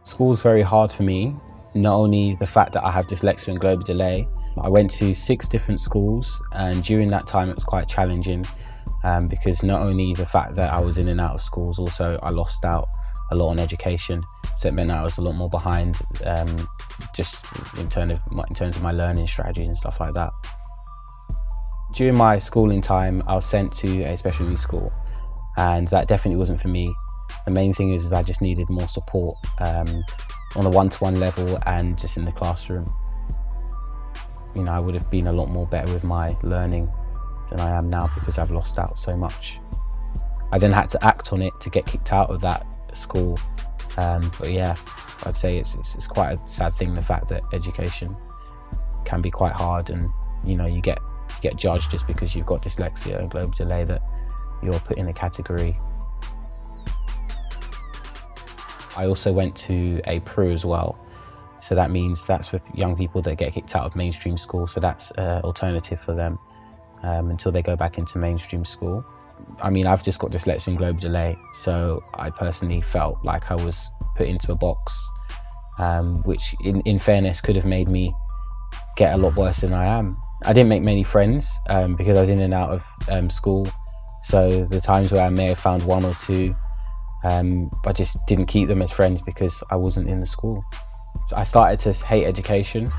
School's very hard for me. Not only the fact that I have dyslexia and global delay, I went to 6 different schools, and during that time it was quite challenging because not only the fact that I was in and out of schools, also I lost out a lot on education, so it meant that I was a lot more behind just in terms of my learning strategies and stuff like that. During my schooling time I was sent to a special needs school, and that definitely wasn't for me. The main thing is I just needed more support on a one-to-one level and just in the classroom. You know, I would have been a lot more better with my learning than I am now because I've lost out so much. I then had to act on it to get kicked out of that school. But yeah, I'd say it's quite a sad thing, the fact that education can be quite hard, and you know, you get judged just because you've got dyslexia and global delay, that you're put in a category. I also went to a PRU as well. So that means that's for young people that get kicked out of mainstream school. So that's an alternative for them until they go back into mainstream school. I mean, I've just got dyslexia and global delay, so I personally felt like I was put into a box, which in fairness could have made me get a lot worse than I am. I didn't make many friends because I was in and out of school. So the times where I may have found 1 or 2, I just didn't keep them as friends because I wasn't in the school. I started to hate education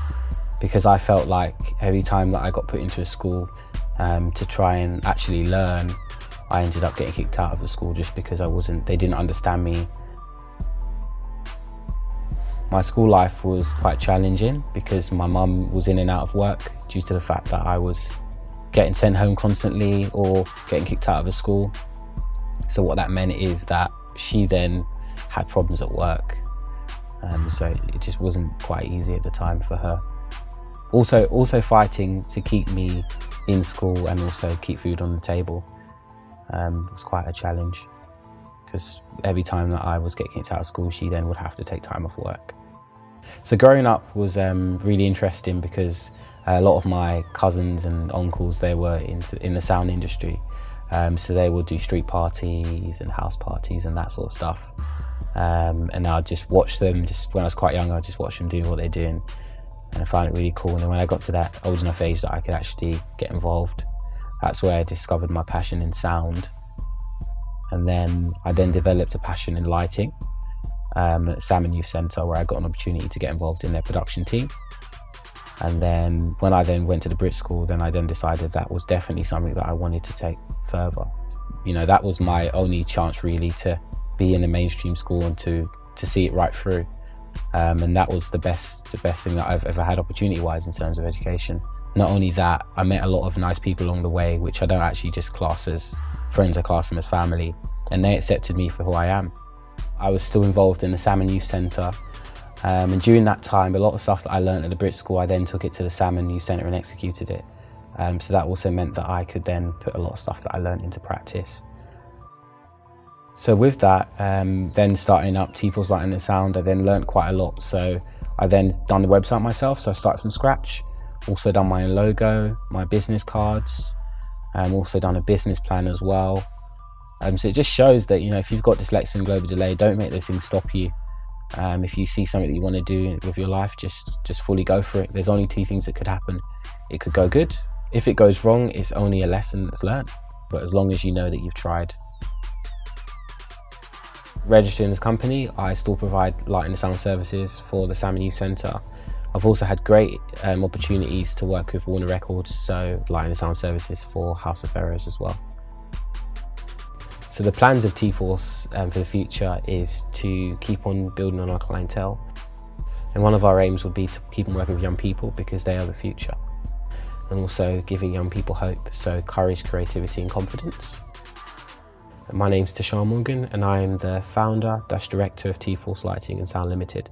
because I felt like every time that I got put into a school to try and actually learn, I ended up getting kicked out of the school just because they didn't understand me. My school life was quite challenging because my mum was in and out of work due to the fact that I was getting sent home constantly or getting kicked out of the school. So what that meant is that she then had problems at work. So it just wasn't quite easy at the time for her. Also fighting to keep me in school and also keep food on the table was quite a challenge, because every time that I was getting kicked out of school, she then would have to take time off work. So growing up was really interesting because a lot of my cousins and uncles, they were in the sound industry. So they would do street parties and house parties and that sort of stuff. And I'd just watch them, just when I was quite young, I'd just watch them do what they're doing, and I found it really cool. And then when I got to that old enough age that I could actually get involved, that's where I discovered my passion in sound. And then I developed a passion in lighting at Salmon Youth Centre, where I got an opportunity to get involved in their production team. And then when I went to the Brit School, then I decided that was definitely something that I wanted to take further. You know, that was my only chance really to be in a mainstream school and to see it right through. And that was the best thing that I've ever had opportunity-wise in terms of education. Not only that, I met a lot of nice people along the way, which I don't actually just class as friends, I class them as family, and they accepted me for who I am. I was still involved in the Salmon Youth Centre, and during that time, a lot of stuff that I learned at the Brit School, I then took it to the Salmon Youth Centre and executed it. So that also meant that I could then put a lot of stuff that I learned into practice. So with that, then starting up T-Force Lighting and Sound, I then learned quite a lot. So I then done the website myself, so I started from scratch. Also done my own logo, my business cards, also done a business plan as well. So it just shows that, you know, if you've got dyslexia and global delay, don't make those things stop you. If you see something that you want to do with your life, just fully go for it. There's only 2 things that could happen. It could go good. If it goes wrong, it's only a lesson that's learned. But as long as you know that you've tried. Registering as a company, I still provide lighting and sound services for the Salmon Youth Centre. I've also had great opportunities to work with Warner Records, so lighting and sound services for House of Pharaohs as well. So the plans of T-Force for the future is to keep on building on our clientele. And one of our aims would be to keep on working with young people because they are the future. And also giving young people hope, so courage, creativity and confidence. My name's Toshawn Life, and I am the founder/director of T-Force Lighting and Sound Limited.